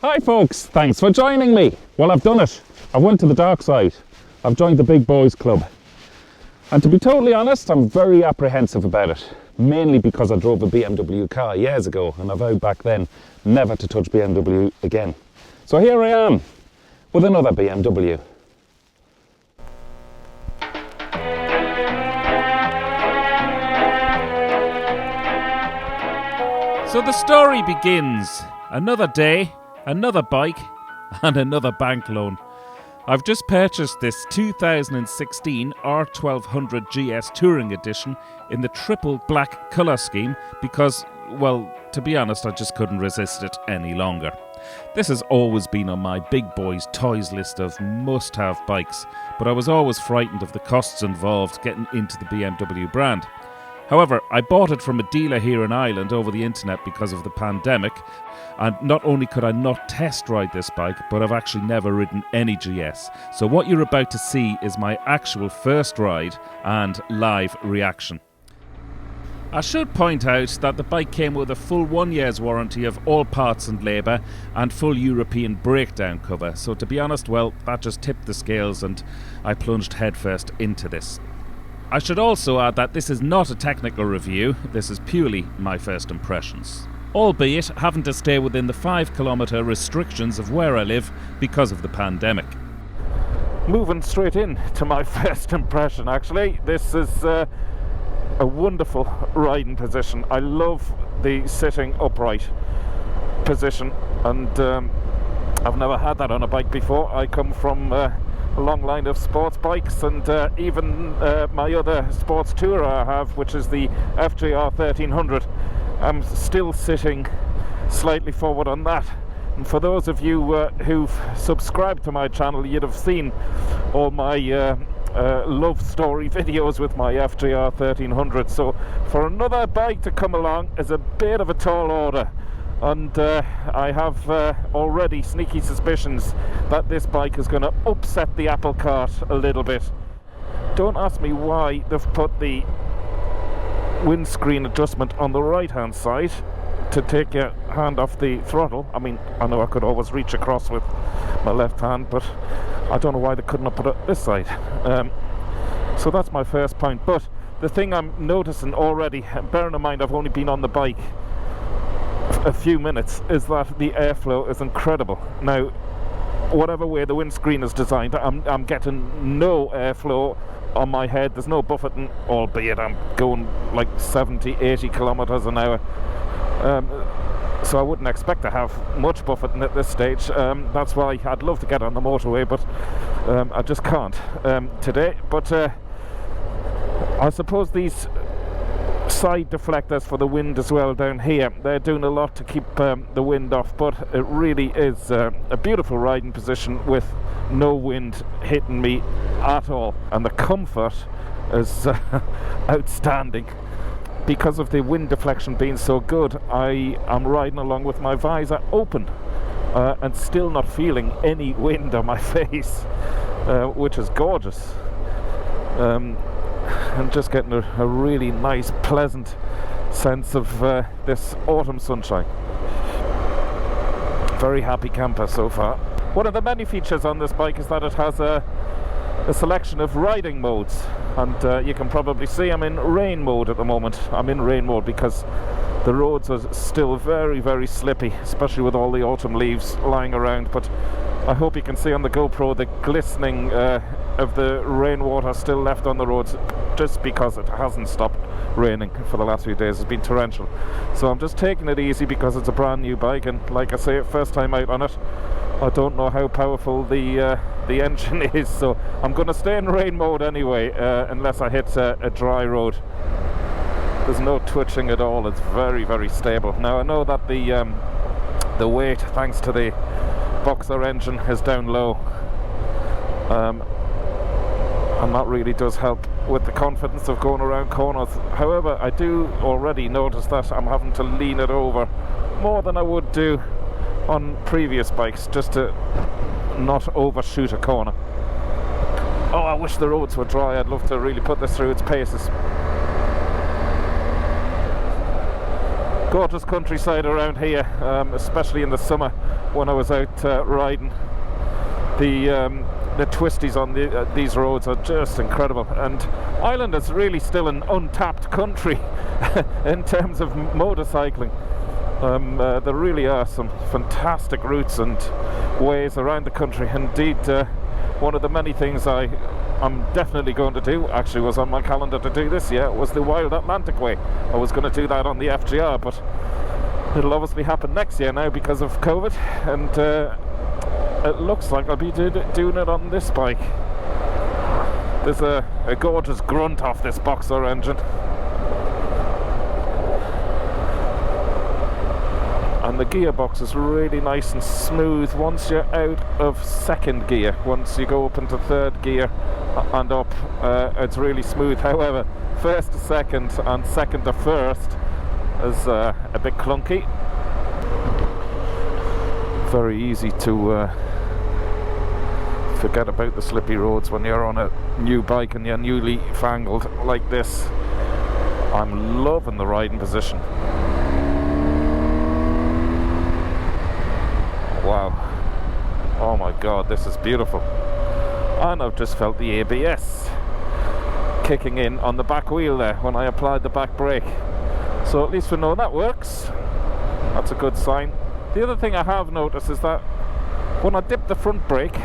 Hi folks, thanks for joining me. Well, I've done it. I went to the dark side. I've joined the big boys club. And to be totally honest, I'm very apprehensive about it. Mainly because I drove a BMW car years ago and I vowed back then never to touch BMW again. So here I am with another BMW. So the story begins. Another day, another bike, and another bank loan. I've just purchased this 2016 R1200GS Touring Edition in the triple black colour scheme because, well, to be honest, I just couldn't resist it any longer. This has always been on my big boys toys list of must-have bikes, but I was always frightened of the costs involved getting into the BMW brand. However, I bought it from a dealer here in Ireland over the internet because of the pandemic, and not only could I not test ride this bike, but I've actually never ridden any GS. So what you're about to see is my actual first ride and live reaction. I should point out that the bike came with a full 1 year's warranty of all parts and labour and full European breakdown cover. So to be honest, well, that just tipped the scales and I plunged headfirst into this. I should also add that this is not a technical review, this is purely my first impressions. Albeit having to stay within the 5-kilometre restrictions of where I live because of the pandemic. Moving straight in to my first impression actually, this is a wonderful riding position. I love the sitting upright position and I've never had that on a bike before. I come from a long line of sports bikes and even my other sports tourer I have, which is the R1300. I'm still sitting slightly forward on that. And for those of you who've subscribed to my channel, you'd have seen all my love story videos with my R1300. So for another bike to come along is a bit of a tall order. And I have already sneaky suspicions that this bike is going to upset the apple cart a little bit. Don't ask me why they've put the windscreen adjustment on the right hand side to take your hand off the throttle. I mean, I know I could always reach across with my left hand, but I don't know why they couldn't have put it this side. So that's my first point. But the thing I'm noticing already, bearing in mind I've only been on the bike a few minutes, is that the airflow is incredible. Now, whatever way the windscreen is designed, I'm getting no airflow on my head. There's no buffeting, albeit I'm going like 70-80 kilometers an hour. So I wouldn't expect to have much buffeting at this stage. That's why I'd love to get on the motorway, but I just can't today. But I suppose these side deflectors for the wind as well down here, they're doing a lot to keep the wind off, but it really is a beautiful riding position with no wind hitting me at all, and the comfort is outstanding. Because of the wind deflection being so good, I am riding along with my visor open and still not feeling any wind on my face, which is gorgeous. And just getting a really nice, pleasant sense of this autumn sunshine. Very happy camper so far. One of the many features on this bike is that it has a selection of riding modes, and you can probably see I'm in rain mode at the moment. I'm in rain mode because the roads are still very, very slippy, especially with all the autumn leaves lying around. But I hope you can see on the GoPro the glistening of the rainwater still left on the roads, just because it hasn't stopped raining for the last few days. It's been torrential. So I'm just taking it easy because it's a brand new bike, and like I say, first time out on it. I don't know how powerful the engine is, so I'm going to stay in rain mode anyway, unless I hit a dry road. There's no twitching at all. It's very, very stable. Now I know that the weight, thanks to the boxer engine, is down low, and that really does help with the confidence of going around corners. However, I do already notice that I'm having to lean it over more than I would do on previous bikes, just to not overshoot a corner. Oh, I wish the roads were dry. I'd love to really put this through its paces. Gorgeous countryside around here, especially in the summer when I was out riding. The twisties on these roads are just incredible, and Ireland is really still an untapped country in terms of motorcycling. There really are some fantastic routes and ways around the country. Indeed, one of the many things I'm definitely going to do, actually was on my calendar to do this year, was the Wild Atlantic Way. I was going to do that on the FGR, but it'll obviously happen next year now because of COVID, and it looks like I'll be doing it on this bike. There's a gorgeous grunt off this boxer engine, and the gearbox is really nice and smooth once you're out of second gear. Once you go up into third gear and up, it's really smooth. However, first to second and second to first is a bit clunky. Very easy to forget about the slippy roads when you're on a new bike and you're newly fangled like this. I'm loving the riding position. Wow, oh my god, this is beautiful. And I've just felt the ABS kicking in on the back wheel there when I applied the back brake, so at least we know that works. That's a good sign. The other thing I have noticed is that when I dip the front brake,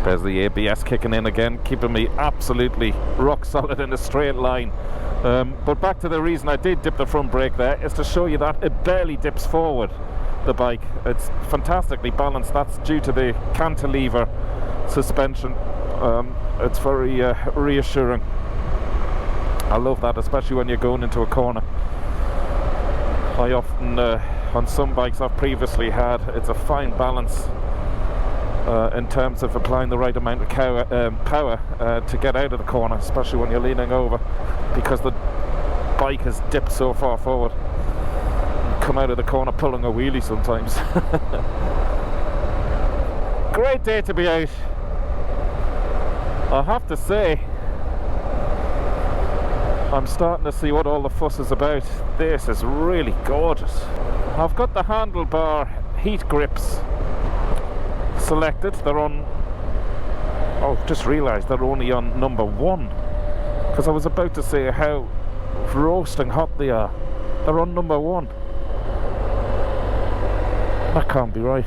there's the ABS kicking in again, keeping me absolutely rock solid in a straight line. But back to the reason I did dip the front brake there is to show you that it barely dips forward, the bike. It's fantastically balanced. That's due to the cantilever suspension. It's very reassuring. I love that, especially when you're going into a corner. I often, on some bikes I've previously had, it's a fine balance in terms of applying the right amount of power to get out of the corner, especially when you're leaning over, because the bike has dipped so far forward. You come out of the corner pulling a wheelie sometimes. Great day to be out. I have to say, I'm starting to see what all the fuss is about. This is really gorgeous. I've got the handlebar heat grips selected. They're on, oh, just realised they're only on number 1, because I was about to say how roasting hot they are. They're on number 1. That can't be right.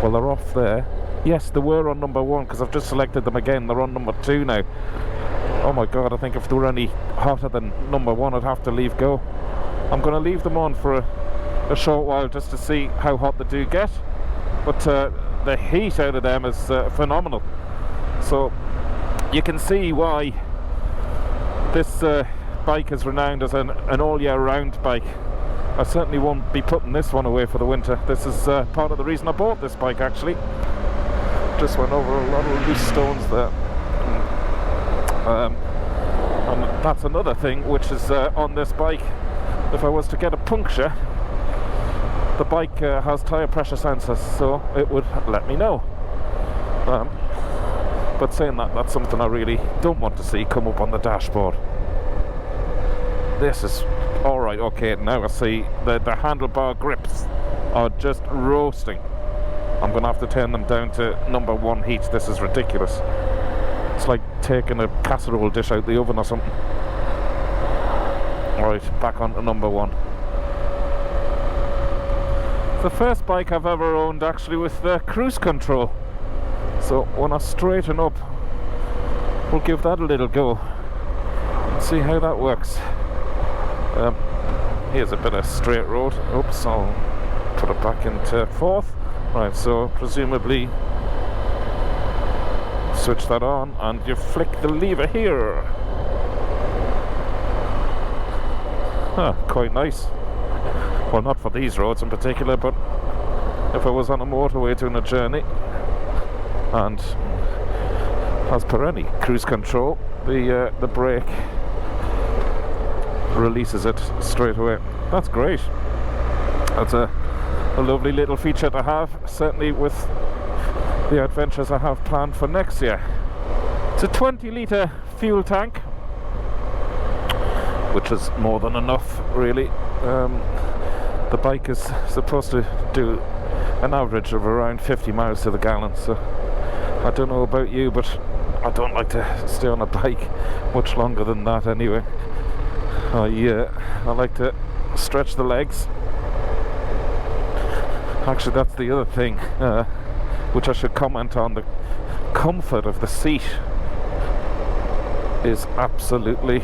Well, they're off there. Yes, they were on number 1, because I've just selected them again. They're on number 2 now. Oh my god, I think if they were any hotter than number 1, I'd have to leave go. I'm going to leave them on for a short while just to see how hot they do get. But the heat out of them is phenomenal. So you can see why this bike is renowned as an all year round bike. I certainly won't be putting this one away for the winter. This is part of the reason I bought this bike, actually. Just went over a lot of loose stones there. And that's another thing which is on this bike. If I was to get a puncture, the bike has tyre pressure sensors, so it would let me know. But saying that, that's something I really don't want to see come up on the dashboard. This is alright. Okay, now I see the handlebar grips are just roasting. I'm going to have to turn them down to number 1 heat. This is ridiculous. It's like taking a casserole dish out the oven or something. Right, back on to number 1. The first bike I've ever owned actually with cruise control. So when I straighten up, we'll give that a little go and see how that works. Here's a bit of straight road. Oops, I'll put it back into 4th. Right, so presumably switch that on and you flick the lever here. Quite nice. Well, not for these roads in particular, but if I was on a motorway doing a journey, and as per any cruise control, the brake releases it straight away. That's great. That's a lovely little feature to have, certainly with the adventures I have planned for next year. It's a 20 litre fuel tank. which is more than enough, really. The bike is supposed to do an average of around 50 miles to the gallon, so I don't know about you, but I don't like to stay on a bike much longer than that anyway. I like to stretch the legs. Actually, that's the other thing which I should comment on. The comfort of the seat is absolutely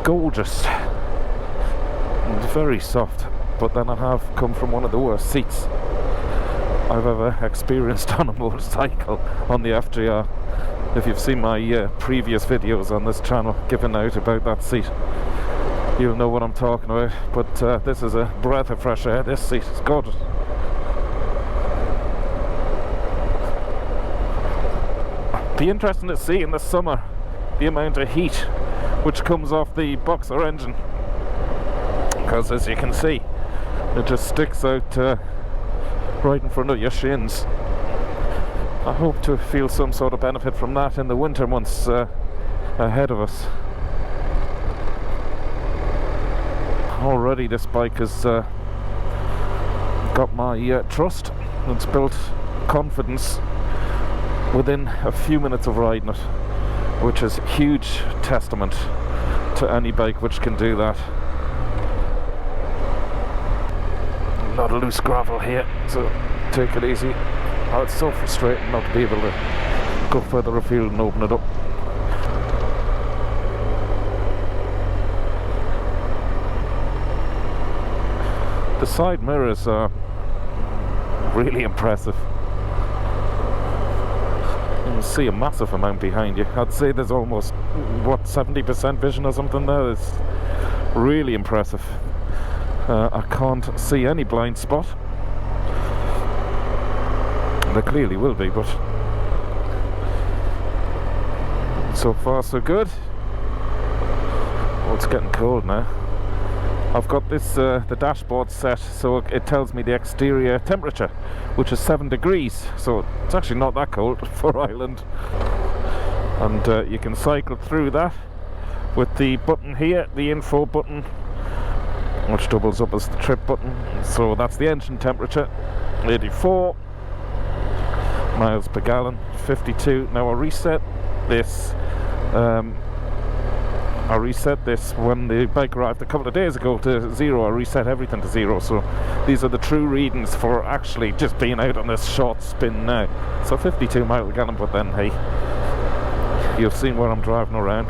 gorgeous and very soft, but then I have come from one of the worst seats I've ever experienced on a motorcycle, on the FJR. If you've seen my previous videos on this channel giving out about that seat, you'll know what I'm talking about. But this is a breath of fresh air. This seat is gorgeous. Be interesting to see in the summer the amount of heat which comes off the boxer engine, because as you can see, it just sticks out right in front of your shins. I hope to feel some sort of benefit from that in the winter months ahead of us. Already this bike has got my trust. It's built confidence within a few minutes of riding it, which is huge testament to any bike which can do that. A lot of loose gravel here, so take it easy. Oh, it's so frustrating not to be able to go further afield and open it up. The side mirrors are really impressive. You can see a massive amount behind you. I'd say there's almost, what, 70% vision or something there. It's really impressive. I can't see any blind spot. There clearly will be, but so far so good. Oh, it's getting cold now. I've got this the dashboard set so it tells me the exterior temperature, which is 7 degrees, so it's actually not that cold for Ireland. And you can cycle through that with the button here, the info button, which doubles up as the trip button. So that's the engine temperature, 84 miles per gallon, 52. Now I reset this when the bike arrived a couple of days ago to 0. I reset everything to 0, so these are the true readings for actually just being out on this short spin now. So 52 miles per gallon, but then hey, you've seen where I'm driving around.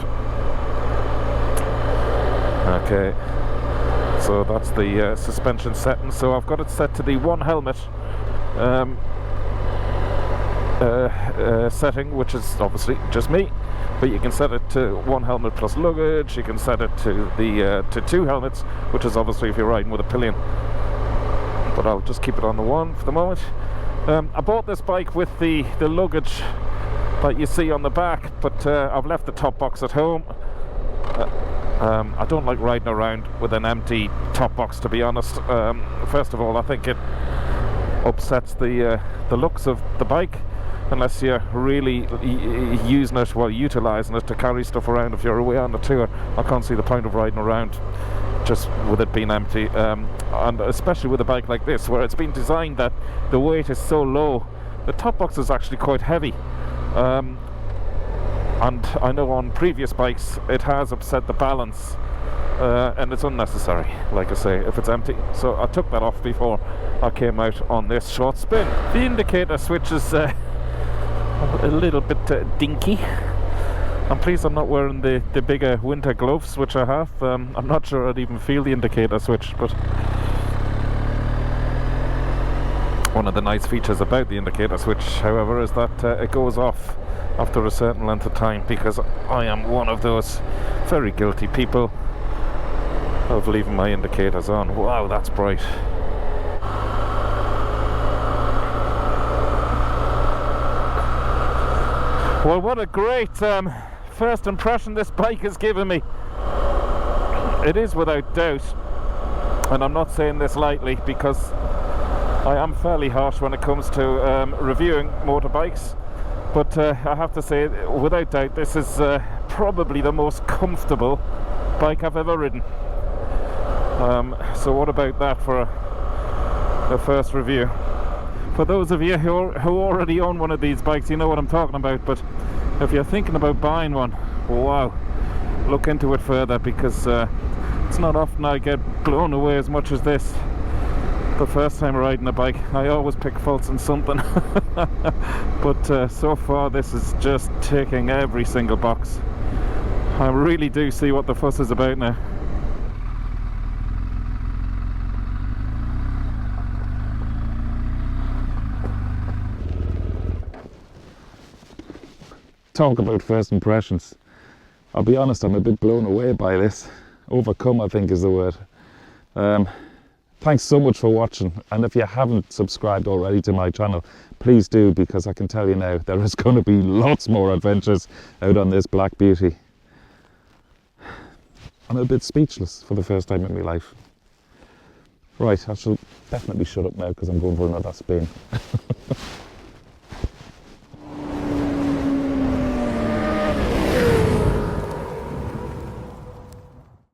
Okay, so that's the suspension setting. So I've got it set to the one helmet setting, which is obviously just me, but you can set it to one helmet plus luggage. You can set it to the to 2 helmets, which is obviously if you're riding with a pillion, but I'll just keep it on the one for the moment. I bought this bike with the luggage that you see on the back, but I've left the top box at home. I don't like riding around with an empty top box, to be honest. First of all, I think it upsets the looks of the bike, unless you're really using it, well, utilising it to carry stuff around if you're away on the tour. I can't see the point of riding around just with it being empty, and especially with a bike like this, where it's been designed that the weight is so low. The top box is actually quite heavy, and I know on previous bikes it has upset the balance, and it's unnecessary, like I say, if it's empty. So I took that off before I came out on this short spin. The indicator switch is a little bit dinky. I'm pleased I'm not wearing the bigger winter gloves, which I have. I'm not sure I'd even feel the indicator switch, but one of the nice features about the indicator switch, however, is that it goes off after a certain length of time, because I am one of those very guilty people of leaving my indicators on. Wow, that's bright. Well, what a great first impression this bike has given me. It is without doubt, and I'm not saying this lightly, because I am fairly harsh when it comes to reviewing motorbikes, but I have to say, without doubt, this is probably the most comfortable bike I've ever ridden. So what about that for a first review? For those of you who already own one of these bikes, you know what I'm talking about, but if you're thinking about buying one, wow, look into it further, because it's not often I get blown away as much as this the first time riding a bike. I always pick faults in something, but so far this is just ticking every single box. I really do see what the fuss is about now. Talk about first impressions. I'll be honest, I'm a bit blown away by this. Overcome, I think, is the word. Thanks so much for watching, and if you haven't subscribed already to my channel, please do, because I can tell you now there is going to be lots more adventures out on this black beauty. I'm a bit speechless for the first time in my life. Right, I shall definitely shut up now because I'm going for another spin.